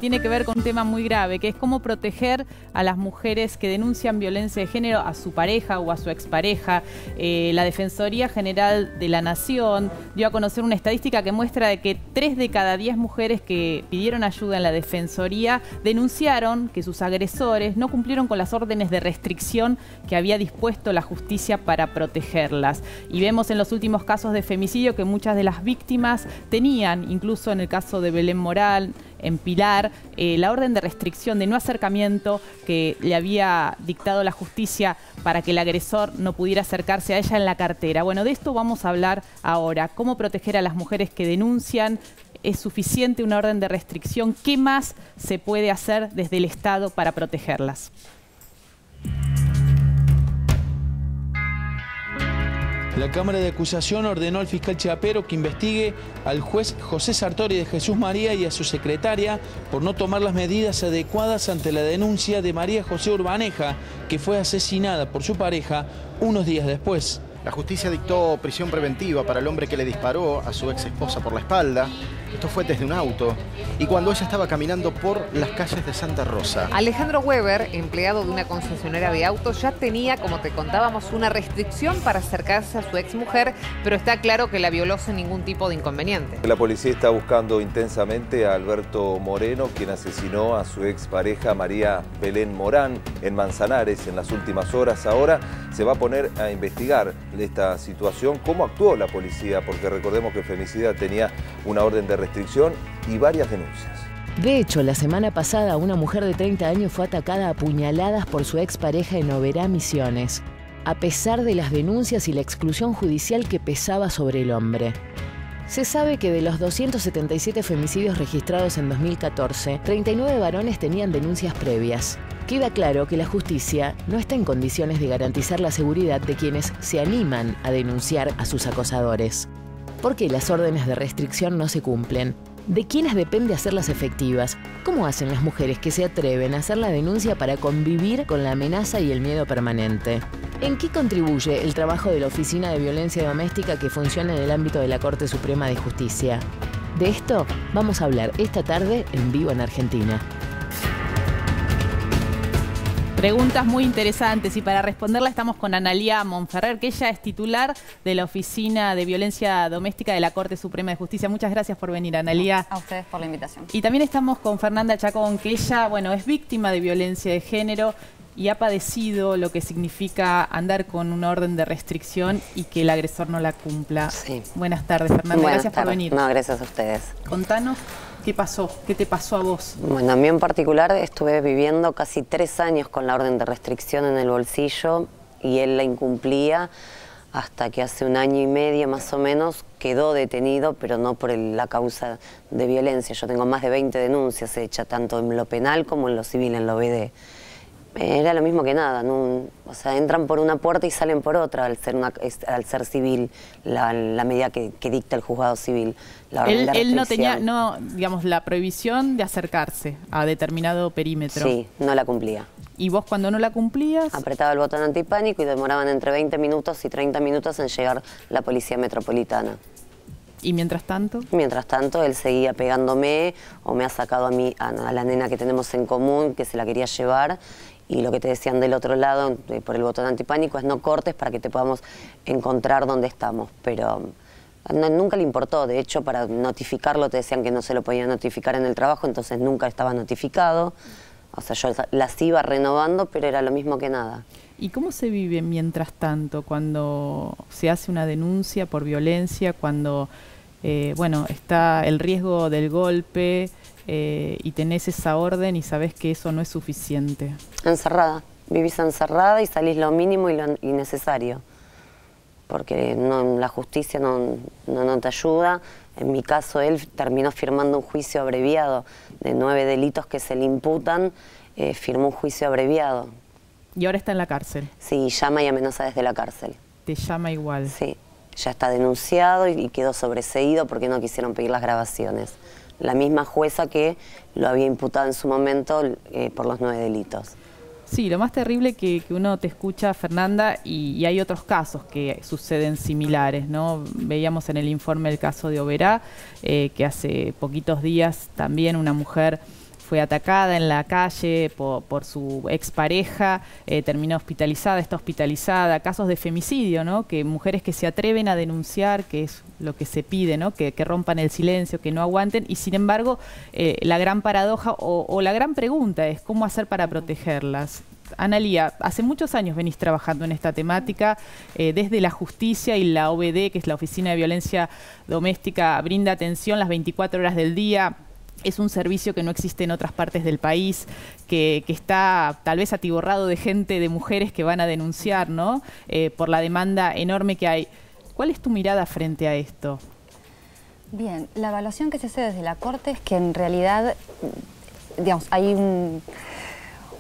tiene que ver con un tema muy grave, que es cómo proteger a las mujeres que denuncian violencia de género a su pareja o a su expareja. La Defensoría General de la Nación dio a conocer una estadística que muestra de que 3 de cada 10 mujeres que pidieron ayuda en la Defensoría denunciaron que sus agresores no cumplieron con las órdenes de restricción que había dispuesto la justicia para protegerlas. Y vemos en los últimos casos de femicidio que muchas de las víctimas tenían, incluso en el caso de Belén Morán, en Pilar, la orden de restricción de no acercamiento que le había dictado la justicia para que el agresor no pudiera acercarse a ella en la cartera. Bueno, de esto vamos a hablar ahora. ¿Cómo proteger a las mujeres que denuncian? ¿Es suficiente una orden de restricción? ¿Qué más se puede hacer desde el Estado para protegerlas? La Cámara de Acusación ordenó al fiscal Chiapero que investigue al juez José Sartori de Jesús María y a su secretaria por no tomar las medidas adecuadas ante la denuncia de María José Urbaneja, que fue asesinada por su pareja unos días después. La justicia dictó prisión preventiva para el hombre que le disparó a su ex esposa por la espalda. Esto fue desde un auto y cuando ella estaba caminando por las calles de Santa Rosa. Alejandro Weber, empleado de una concesionaria de autos, ya tenía, como te contábamos, una restricción para acercarse a su exmujer, pero está claro que la violó sin ningún tipo de inconveniente. La policía está buscando intensamente a Alberto Moreno, quien asesinó a su expareja María Belén Morán en Manzanares en las últimas horas. Ahora se va a poner a investigar esta situación, cómo actuó la policía, porque recordemos que el femicida tenía una orden de restricción y varias denuncias. De hecho, la semana pasada una mujer de 30 años fue atacada a puñaladas por su expareja en Oberá, Misiones, a pesar de las denuncias y la exclusión judicial que pesaba sobre el hombre. Se sabe que de los 277 femicidios registrados en 2014, 39 varones tenían denuncias previas. Queda claro que la justicia no está en condiciones de garantizar la seguridad de quienes se animan a denunciar a sus acosadores. ¿Por qué las órdenes de restricción no se cumplen? ¿De quiénes depende hacerlas efectivas? ¿Cómo hacen las mujeres que se atreven a hacer la denuncia para convivir con la amenaza y el miedo permanente? ¿En qué contribuye el trabajo de la Oficina de Violencia Doméstica que funciona en el ámbito de la Corte Suprema de Justicia? De esto vamos a hablar esta tarde en Vivo en Argentina. Preguntas muy interesantes y para responderla estamos con Analía Monferrer, que ella es titular de la Oficina de Violencia Doméstica de la Corte Suprema de Justicia. Muchas gracias por venir, Analía. A ustedes por la invitación. Y también estamos con Fernanda Chacón, que ella, bueno, es víctima de violencia de género y ha padecido lo que significa andar con una orden de restricción y que el agresor no la cumpla. Sí. Buenas tardes, Fernanda. Gracias por venir. No, gracias a ustedes. Contanos. ¿Qué pasó? ¿Qué te pasó a vos? Bueno, a mí en particular estuve viviendo casi 3 años con la orden de restricción en el bolsillo y él la incumplía hasta que hace 1 año y medio más o menos quedó detenido, pero no por la causa de violencia. Yo tengo más de 20 denuncias hechas, tanto en lo penal como en lo civil, en lo OBD. Era lo mismo que nada, ¿no? O sea, entran por una puerta y salen por otra al ser civil, la medida que dicta el juzgado civil. Él no tenía, digamos, la prohibición de acercarse a determinado perímetro. Sí, no la cumplía. ¿Y vos cuando no la cumplías? Apretaba el botón antipánico y demoraban entre 20 minutos y 30 minutos en llegar la policía metropolitana. ¿Y mientras tanto? Mientras tanto, él seguía pegándome o me ha sacado a mí, a la nena que tenemos en común, que se la quería llevar. Y lo que te decían del otro lado, por el botón antipánico, es no cortes para que te podamos encontrar donde estamos. Pero nunca le importó. De hecho, para notificarlo te decían que no se lo podía notificar en el trabajo, entonces nunca estaba notificado. O sea, yo las iba renovando, pero era lo mismo que nada. ¿Y cómo se vive mientras tanto cuando se hace una denuncia por violencia, cuando bueno, está el riesgo del golpe y tenés esa orden y sabés que eso no es suficiente? Encerrada. Vivís encerrada y salís lo mínimo y lo innecesario. Porque la justicia no te ayuda. En mi caso, él terminó firmando un juicio abreviado de 9 delitos que se le imputan. Firmó un juicio abreviado. ¿Y ahora está en la cárcel? Sí, llama y amenaza desde la cárcel. ¿Te llama igual? Sí, ya está denunciado y quedó sobreseído porque no quisieron pedir las grabaciones. La misma jueza que lo había imputado en su momento por los 9 delitos. Sí, lo más terrible que uno te escucha, Fernanda, y hay otros casos que suceden similares, ¿no? Veíamos en el informe el caso de Oberá, que hace poquitos días también una mujer fue atacada en la calle por su expareja, terminó hospitalizada, está hospitalizada, casos de femicidio, ¿no? Que mujeres que se atreven a denunciar, que es lo que se pide, ¿no? Que rompan el silencio, que no aguanten, y sin embargo la gran paradoja o la gran pregunta es ¿cómo hacer para protegerlas? Analía, hace muchos años venís trabajando en esta temática, desde la justicia y la OBD, que es la Oficina de Violencia Doméstica, brinda atención las 24 horas del día. Es un servicio que no existe en otras partes del país, que está tal vez atiborrado de gente, de mujeres que van a denunciar, ¿no? Por la demanda enorme que hay. ¿Cuál es tu mirada frente a esto? Bien, la evaluación que se hace desde la Corte es que en realidad, digamos, hay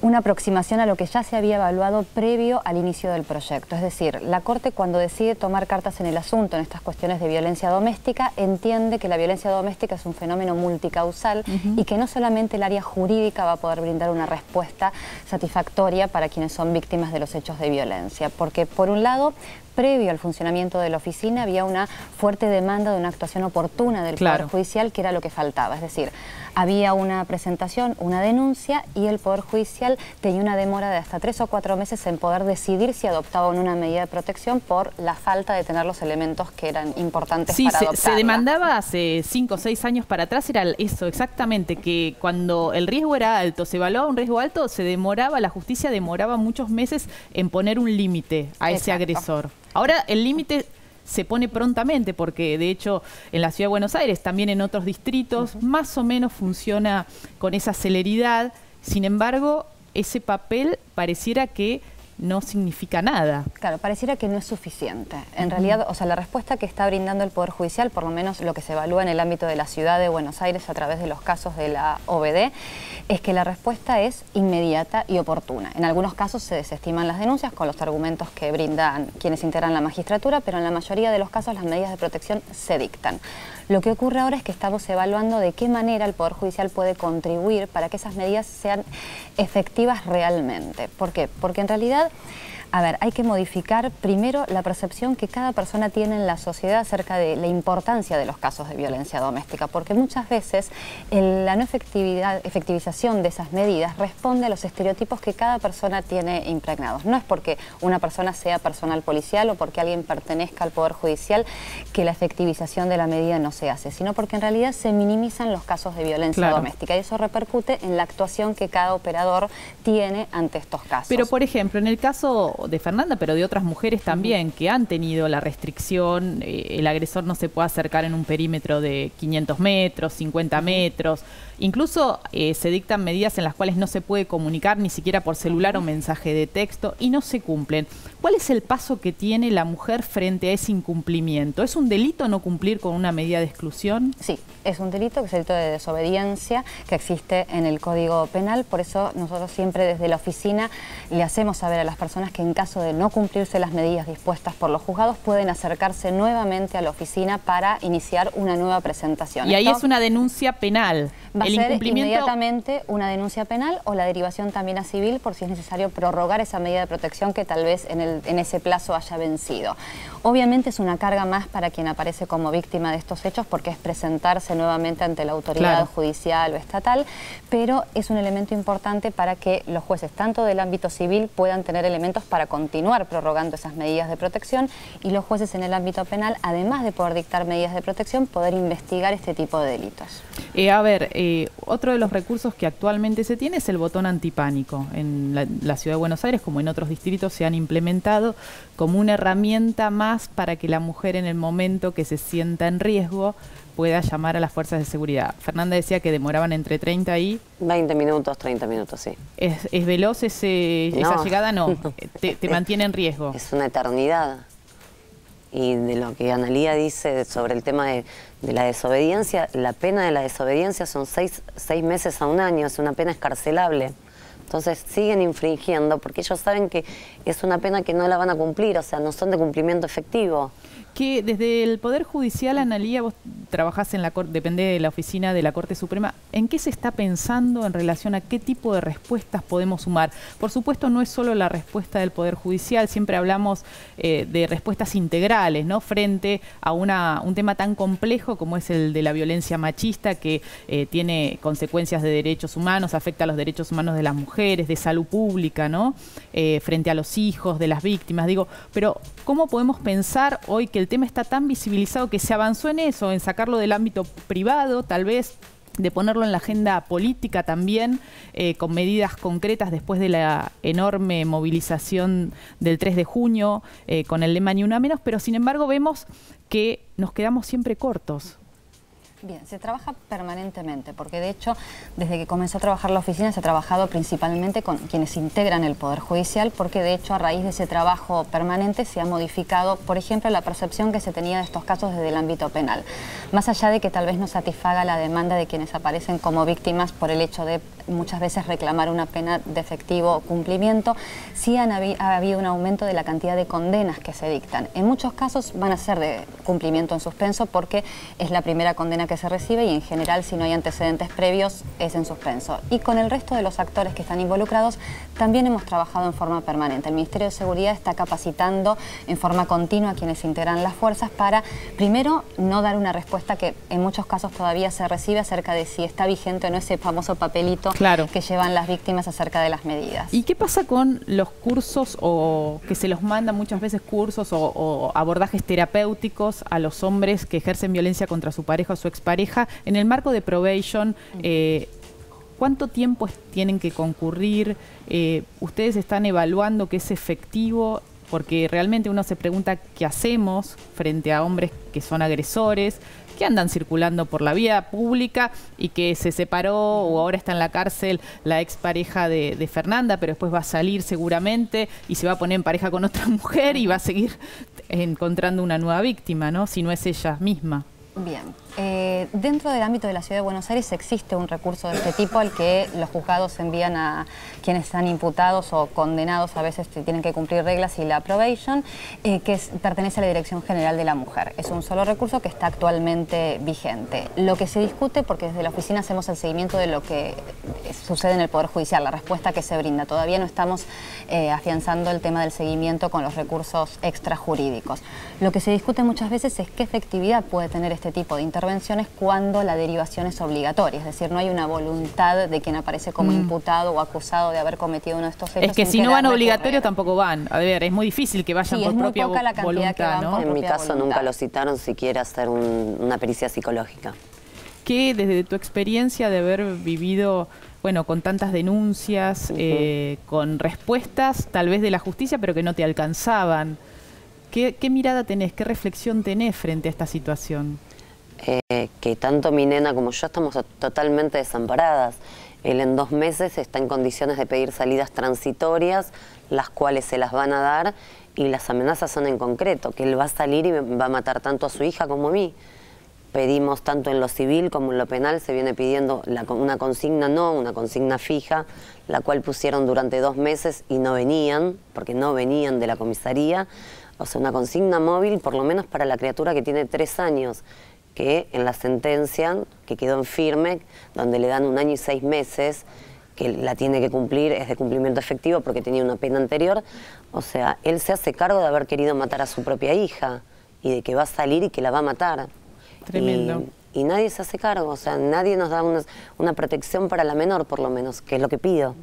una aproximación a lo que ya se había evaluado previo al inicio del proyecto. Es decir, la Corte, cuando decide tomar cartas en el asunto en estas cuestiones de violencia doméstica, entiende que la violencia doméstica es un fenómeno multicausal y que no solamente el área jurídica va a poder brindar una respuesta satisfactoria para quienes son víctimas de los hechos de violencia. Porque, por un lado, previo al funcionamiento de la oficina había una fuerte demanda de una actuación oportuna del Poder Judicial, que era lo que faltaba. Es decir, había una presentación, una denuncia, y el Poder Judicial tenía una demora de hasta 3 o 4 meses en poder decidir si adoptaban una medida de protección por la falta de tener los elementos que eran importantes para adoptarla. Se demandaba hace 5 o 6 años para atrás, era eso exactamente, que cuando el riesgo era alto, se evaluaba un riesgo alto, se demoraba, la justicia demoraba muchos meses en poner un límite a ese agresor. Ahora el límite se pone prontamente porque, de hecho, en la Ciudad de Buenos Aires, también en otros distritos, más o menos funciona con esa celeridad. Sin embargo, ese papel pareciera que no significa nada. Claro, pareciera que no es suficiente. En realidad, o sea, la respuesta que está brindando el Poder Judicial, por lo menos lo que se evalúa en el ámbito de la Ciudad de Buenos Aires a través de los casos de la OBD, es que la respuesta es inmediata y oportuna. En algunos casos se desestiman las denuncias con los argumentos que brindan quienes integran la magistratura, pero en la mayoría de los casos las medidas de protección se dictan. Lo que ocurre ahora es que estamos evaluando de qué manera el Poder Judicial puede contribuir para que esas medidas sean efectivas realmente. ¿Por qué? Porque en realidad, a ver, hay que modificar primero la percepción que cada persona tiene en la sociedad acerca de la importancia de los casos de violencia doméstica, porque muchas veces la no efectivización de esas medidas responde a los estereotipos que cada persona tiene impregnados. No es porque una persona sea personal policial o porque alguien pertenezca al Poder Judicial que la efectivización de la medida no se hace, sino porque en realidad se minimizan los casos de violencia doméstica y eso repercute en la actuación que cada operador tiene ante estos casos. Pero, por ejemplo, en el caso de Fernanda, pero de otras mujeres también, que han tenido la restricción, el agresor no se puede acercar en un perímetro de 500 metros, 50 metros, incluso se dictan medidas en las cuales no se puede comunicar ni siquiera por celular o mensaje de texto y no se cumplen. ¿Cuál es el paso que tiene la mujer frente a ese incumplimiento? ¿Es un delito no cumplir con una medida de exclusión? Sí, es un delito, que es el delito de desobediencia que existe en el Código Penal, por eso nosotros siempre desde la oficina le hacemos saber a las personas que en caso de no cumplirse las medidas dispuestas por los juzgados pueden acercarse nuevamente a la oficina para iniciar una nueva presentación. Y ahí es una denuncia penal. Va a ser inmediatamente una denuncia penal o la derivación también a civil por si es necesario prorrogar esa medida de protección que tal vez en ese plazo haya vencido. Obviamente es una carga más para quien aparece como víctima de estos hechos porque es presentarse nuevamente ante la autoridad judicial o estatal, pero es un elemento importante para que los jueces, tanto del ámbito civil, puedan tener elementos para continuar prorrogando esas medidas de protección y los jueces en el ámbito penal, además de poder dictar medidas de protección, poder investigar este tipo de delitos. Otro de los recursos que actualmente se tiene es el botón antipánico. En la Ciudad de Buenos Aires, como en otros distritos, se han implementado como una herramienta más para que la mujer en el momento que se sienta en riesgo pueda llamar a las fuerzas de seguridad. Fernanda decía que demoraban entre 30 y... 20 minutos, 30 minutos, sí. ¿Es veloz esa llegada? No. Te mantiene en riesgo. Es una eternidad. Y de lo que Analía dice sobre el tema de la desobediencia, la pena de la desobediencia son 6 meses a 1 año, es una pena escarcelable. Entonces siguen infringiendo porque ellos saben que es una pena que no la van a cumplir, o sea, no son de cumplimiento efectivo. Que desde el Poder Judicial, Analía, vos trabajás en la Corte, depende de la oficina de la Corte Suprema, ¿en qué se está pensando en relación a qué tipo de respuestas podemos sumar? Por supuesto, no es solo la respuesta del Poder Judicial, siempre hablamos de respuestas integrales, ¿no? Frente a un tema tan complejo como es el de la violencia machista, que tiene consecuencias de derechos humanos, afecta a los derechos humanos de las mujeres, de salud pública, ¿no? Frente a los hijos de las víctimas, digo, pero ¿cómo podemos pensar hoy que el tema está tan visibilizado que se avanzó en eso, en sacarlo del ámbito privado, tal vez de ponerlo en la agenda política también, con medidas concretas después de la enorme movilización del 3 de junio, con el lema Ni una menos, pero sin embargo vemos que nos quedamos siempre cortos? Bien, se trabaja permanentemente, porque de hecho, desde que comenzó a trabajar la oficina, se ha trabajado principalmente con quienes integran el Poder Judicial, porque de hecho, a raíz de ese trabajo permanente, se ha modificado, por ejemplo, la percepción que se tenía de estos casos desde el ámbito penal. Más allá de que tal vez no satisfaga la demanda de quienes aparecen como víctimas por el hecho de muchas veces reclamar una pena de efectivo cumplimiento, sí ha habido un aumento de la cantidad de condenas que se dictan. En muchos casos van a ser de cumplimiento en suspenso porque es la primera condena que se recibe y en general, si no hay antecedentes previos, es en suspenso. Y con el resto de los actores que están involucrados también hemos trabajado en forma permanente. El Ministerio de Seguridad está capacitando en forma continua a quienes integran las fuerzas para, primero, no dar una respuesta que en muchos casos todavía se recibe acerca de si está vigente o no ese famoso papelito que llevan las víctimas acerca de las medidas. ¿Y qué pasa con los cursos o que se los mandan muchas veces cursos o abordajes terapéuticos a los hombres que ejercen violencia contra su pareja o su expareja en el marco de probation? ¿Cuánto tiempo tienen que concurrir? ¿Ustedes están evaluando que es efectivo? Porque realmente uno se pregunta qué hacemos frente a hombres que son agresores, que andan circulando por la vía pública y que se separó o ahora está en la cárcel la expareja de Fernanda, pero después va a salir seguramente y se va a poner en pareja con otra mujer y va a seguir encontrando una nueva víctima, ¿no? Si no es ella misma. Bien. Dentro del ámbito de la Ciudad de Buenos Aires existe un recurso de este tipo al que los juzgados envían a quienes están imputados o condenados, a veces tienen que cumplir reglas, y la probation, que pertenece a la Dirección General de la Mujer. Es un solo recurso que está actualmente vigente. Lo que se discute, porque desde la oficina hacemos el seguimiento de lo que sucede en el Poder Judicial, la respuesta que se brinda. Todavía no estamos afianzando el tema del seguimiento con los recursos extrajurídicos. Lo que se discute muchas veces es qué efectividad puede tener este tipo de intervenciones cuando la derivación es obligatoria, es decir, no hay una voluntad de quien aparece como imputado o acusado de haber cometido uno de estos hechos. Es que si no van obligatorios tampoco van. A ver, es muy difícil que vayan por propia voluntad, ¿no? En mi caso nunca lo citaron siquiera a hacer una pericia psicológica. ¿Qué, desde tu experiencia de haber vivido, bueno, con tantas denuncias, con respuestas tal vez de la justicia, pero que no te alcanzaban, ¿qué mirada tenés, qué reflexión tenés frente a esta situación? Que tanto mi nena como yo estamos totalmente desamparadas. Él en 2 meses está en condiciones de pedir salidas transitorias, las cuales se las van a dar, y las amenazas son en concreto, que él va a salir y va a matar tanto a su hija como a mí. Pedimos tanto en lo civil como en lo penal, se viene pidiendo una consigna una consigna fija, la cual pusieron durante 2 meses y no venían, porque no venían de la comisaría. O sea, una consigna móvil, por lo menos para la criatura que tiene 3 años, que en la sentencia, que quedó en firme, donde le dan 1 año y 6 meses, que la tiene que cumplir, es de cumplimiento efectivo porque tenía una pena anterior. O sea, él se hace cargo de haber querido matar a su propia hija y de que va a salir y que la va a matar. Tremendo. Y nadie se hace cargo, o sea, nadie nos da una protección para la menor, por lo menos, que es lo que pido.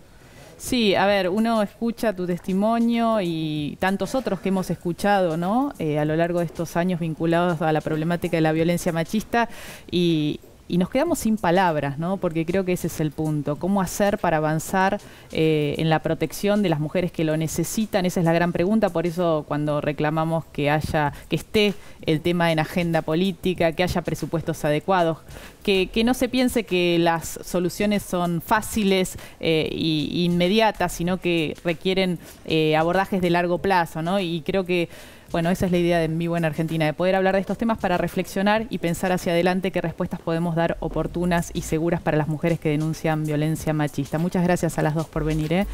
Sí, a ver, uno escucha tu testimonio y tantos otros que hemos escuchado, ¿no? A lo largo de estos años vinculados a la problemática de la violencia machista y nos quedamos sin palabras, ¿no? Porque creo que ese es el punto. ¿Cómo hacer para avanzar en la protección de las mujeres que lo necesitan? Esa es la gran pregunta. Por eso cuando reclamamos que esté el tema en agenda política, que haya presupuestos adecuados, que no se piense que las soluciones son fáciles e inmediatas, sino que requieren abordajes de largo plazo, ¿no? Y creo que Bueno, esa es la idea de En Vivo en Argentina, de poder hablar de estos temas para reflexionar y pensar hacia adelante qué respuestas podemos dar oportunas y seguras para las mujeres que denuncian violencia machista. Muchas gracias a las dos por venir.